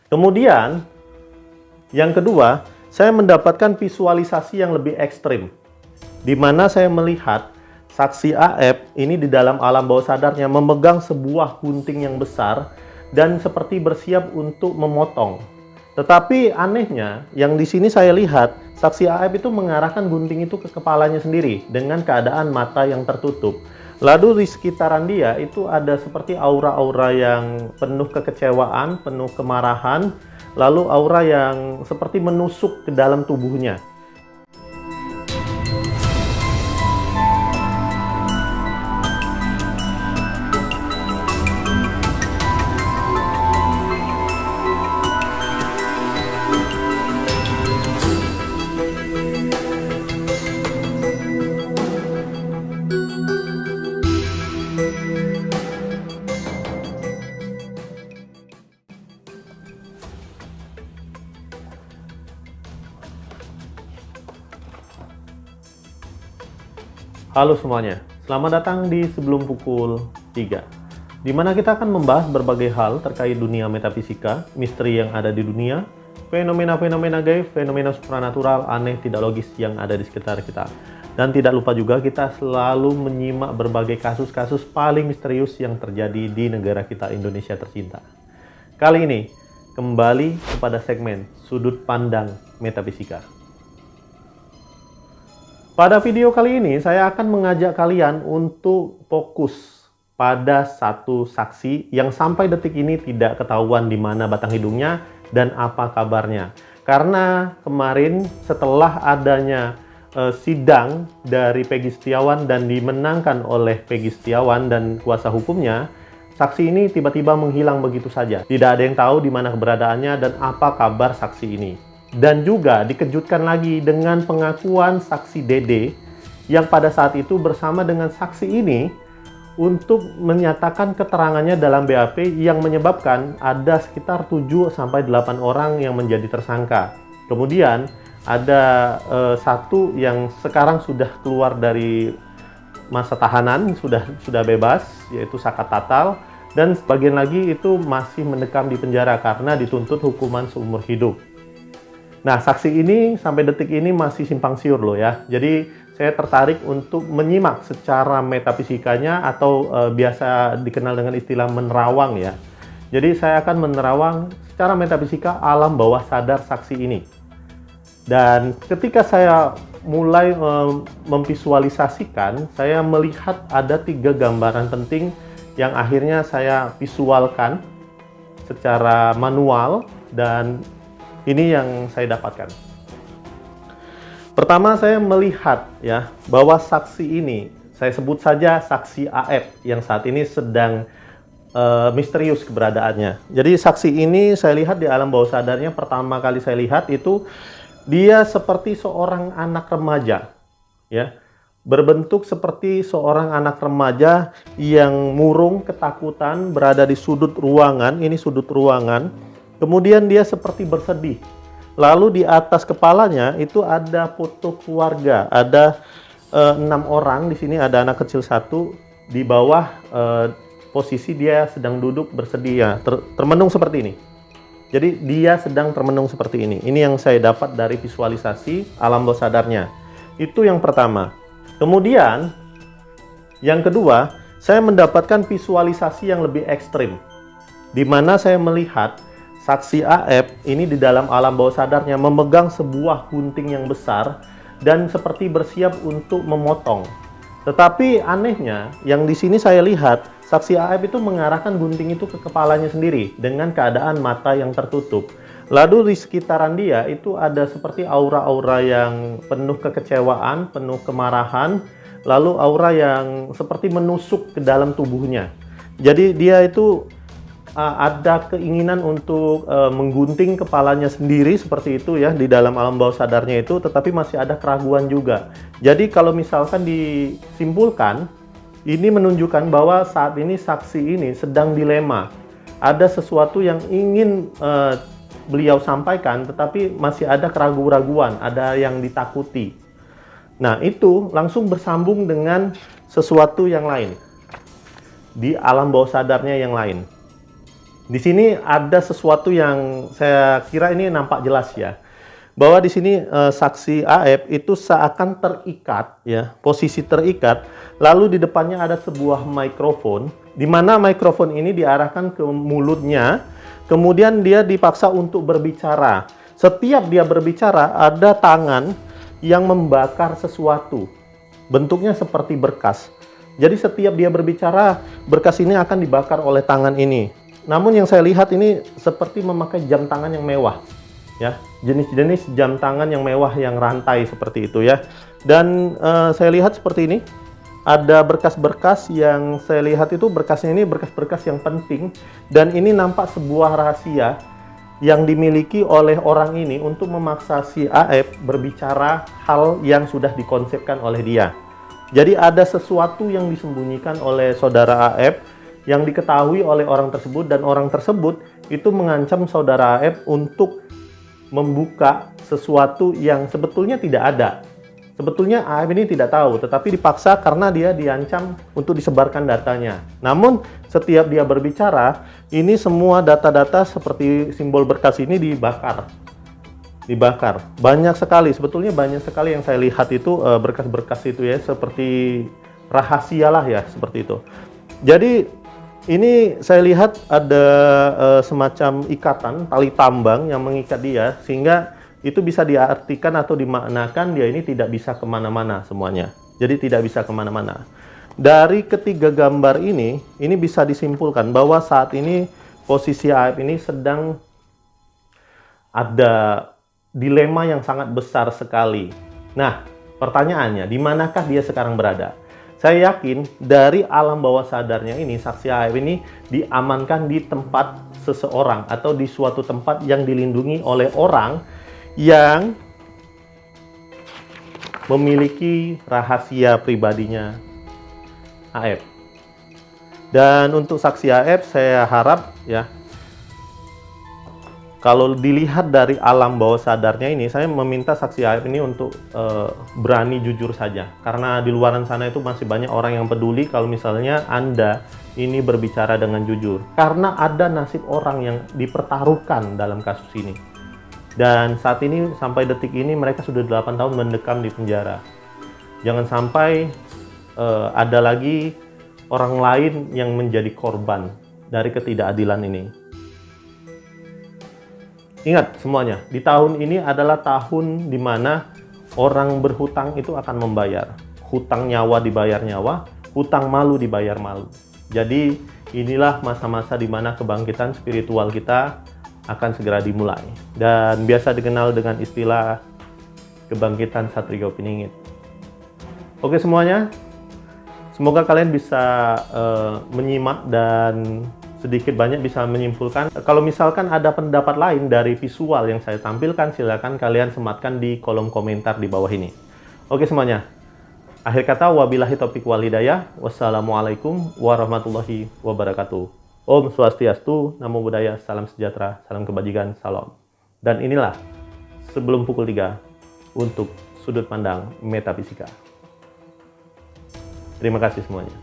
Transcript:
Kemudian, yang kedua, saya mendapatkan visualisasi yang lebih ekstrim, di mana saya melihat saksi AF ini di dalam alam bawah sadarnya memegang sebuah gunting yang besar dan seperti bersiap untuk memotong. Tetapi anehnya, yang di sini saya lihat, saksi AF itu mengarahkan gunting itu ke kepalanya sendiri dengan keadaan mata yang tertutup. Lalu di sekitaran dia itu ada seperti aura-aura yang penuh kekecewaan, penuh kemarahan, lalu aura yang seperti menusuk ke dalam tubuhnya. Halo semuanya, selamat datang di Sebelum Pukul 3, di mana kita akan membahas berbagai hal terkait dunia metafisika, misteri yang ada di dunia, fenomena-fenomena gaib, fenomena supranatural, aneh, tidak logis yang ada di sekitar kita. Dan tidak lupa juga kita selalu menyimak berbagai kasus-kasus paling misterius yang terjadi di negara kita Indonesia tercinta. Kali ini, kembali kepada segmen Sudut Pandang Metafisika. Pada video kali ini, saya akan mengajak kalian untuk fokus pada satu saksi yang sampai detik ini tidak ketahuan di mana batang hidungnya dan apa kabarnya. Karena kemarin setelah adanya sidang dari Peggy Setiawan dan dimenangkan oleh Peggy Setiawan dan kuasa hukumnya, saksi ini tiba-tiba menghilang begitu saja. Tidak ada yang tahu di mana keberadaannya dan apa kabar saksi ini. Dan juga dikejutkan lagi dengan pengakuan saksi Dede yang pada saat itu bersama dengan saksi ini untuk menyatakan keterangannya dalam BAP yang menyebabkan ada sekitar 7-8 orang yang menjadi tersangka. Kemudian ada satu yang sekarang sudah keluar dari masa tahanan, sudah bebas, yaitu Saka Tatal, dan sebagian lagi itu masih mendekam di penjara karena dituntut hukuman seumur hidup. Nah, saksi ini sampai detik ini masih simpang siur loh ya. Jadi saya tertarik untuk menyimak secara metafisikanya atau biasa dikenal dengan istilah menerawang ya. Jadi saya akan menerawang secara metafisika alam bawah sadar saksi ini. Dan ketika saya mulai memvisualisasikan, saya melihat ada 3 gambaran penting yang akhirnya saya visualkan secara manual dan ini yang saya dapatkan. Pertama, saya melihat ya bahwa saksi ini, saya sebut saja saksi AF yang saat ini sedang misterius keberadaannya. Jadi saksi ini saya lihat di alam bawah sadarnya, pertama kali saya lihat itu dia seperti seorang anak remaja ya. Berbentuk seperti seorang anak remaja yang murung, ketakutan, berada di sudut ruangan. Ini sudut ruangan. Kemudian dia seperti bersedih. Lalu di atas kepalanya itu ada foto keluarga. Ada 6 orang. Di sini ada anak kecil 1. Di bawah posisi dia sedang duduk bersedih ya. Termenung seperti ini. Jadi dia sedang termenung seperti ini. Ini yang saya dapat dari visualisasi alam bawah sadarnya. Itu yang pertama. Kemudian yang kedua, saya mendapatkan visualisasi yang lebih ekstrim, di mana saya melihat saksi AF ini di dalam alam bawah sadarnya memegang sebuah gunting yang besar dan seperti bersiap untuk memotong. Tetapi anehnya, yang di sini saya lihat, saksi AF itu mengarahkan gunting itu ke kepalanya sendiri dengan keadaan mata yang tertutup. Lalu di sekitaran dia itu ada seperti aura-aura yang penuh kekecewaan, penuh kemarahan, lalu aura yang seperti menusuk ke dalam tubuhnya. Jadi dia itu ada keinginan untuk menggunting kepalanya sendiri seperti itu ya di dalam alam bawah sadarnya itu, tetapi masih ada keraguan juga. Jadi kalau misalkan disimpulkan, ini menunjukkan bahwa saat ini saksi ini sedang dilema. Ada sesuatu yang ingin beliau sampaikan, tetapi masih ada keraguan-raguan, ada yang ditakuti. Nah, itu langsung bersambung dengan sesuatu yang lain di alam bawah sadarnya yang lain. Di sini ada sesuatu yang saya kira ini nampak jelas ya. Bahwa di sini saksi AF itu seakan terikat ya, posisi terikat, lalu di depannya ada sebuah mikrofon, di mana mikrofon ini diarahkan ke mulutnya, kemudian dia dipaksa untuk berbicara. Setiap dia berbicara ada tangan yang membakar sesuatu. Bentuknya seperti berkas. Jadi setiap dia berbicara, berkas ini akan dibakar oleh tangan ini. Namun yang saya lihat ini seperti memakai jam tangan yang mewah. Ya, jenis-jenis jam tangan yang mewah yang rantai seperti itu ya. Dan saya lihat seperti ini, ada berkas-berkas yang saya lihat itu berkasnya ini berkas-berkas yang penting, dan ini nampak sebuah rahasia yang dimiliki oleh orang ini untuk memaksa si AF berbicara hal yang sudah dikonsepkan oleh dia. Jadi ada sesuatu yang disembunyikan oleh saudara AF yang diketahui oleh orang tersebut, dan orang tersebut itu mengancam saudara AF untuk membuka sesuatu yang sebetulnya tidak ada. Sebetulnya AF ini tidak tahu, tetapi dipaksa karena dia diancam untuk disebarkan datanya. Namun setiap dia berbicara, ini semua data-data seperti simbol berkas ini dibakar. Dibakar. Banyak sekali, sebetulnya banyak sekali yang saya lihat itu berkas-berkas itu ya, seperti rahasia lah ya, seperti itu. Jadi ini saya lihat ada semacam ikatan tali tambang yang mengikat dia, sehingga itu bisa diartikan atau dimaknakan dia ini tidak bisa kemana-mana semuanya. Jadi tidak bisa kemana-mana. Dari ketiga gambar ini bisa disimpulkan bahwa saat ini posisi AF ini sedang ada dilema yang sangat besar sekali. Nah, pertanyaannya, di manakah dia sekarang berada? Saya yakin dari alam bawah sadarnya ini, saksi AF ini diamankan di tempat seseorang atau di suatu tempat yang dilindungi oleh orang yang memiliki rahasia pribadinya AF. Dan untuk saksi AF saya harap ya, kalau dilihat dari alam bawah sadarnya ini, saya meminta saksi AF ini untuk berani jujur saja. Karena di luaran sana itu masih banyak orang yang peduli kalau misalnya Anda ini berbicara dengan jujur. Karena ada nasib orang yang dipertaruhkan dalam kasus ini. Dan saat ini, sampai detik ini, mereka sudah 8 tahun mendekam di penjara. Jangan sampai ada lagi orang lain yang menjadi korban dari ketidakadilan ini. Ingat semuanya, di tahun ini adalah tahun di mana orang berhutang itu akan membayar. Hutang nyawa dibayar nyawa, hutang malu dibayar malu. Jadi inilah masa-masa di mana kebangkitan spiritual kita akan segera dimulai. Dan biasa dikenal dengan istilah kebangkitan Satrio Piningit. Oke semuanya, semoga kalian bisa menyimak dan sedikit banyak bisa menyimpulkan. Kalau misalkan ada pendapat lain dari visual yang saya tampilkan, silakan kalian sematkan di kolom komentar di bawah ini. Oke semuanya, akhir kata wabillahi taufiq wal hidayah. Wassalamualaikum warahmatullahi wabarakatuh. Om Swastiastu, Namo Buddhaya, salam sejahtera, salam kebajikan, salam. Dan inilah sebelum pukul 3 untuk sudut pandang metafisika. Terima kasih semuanya.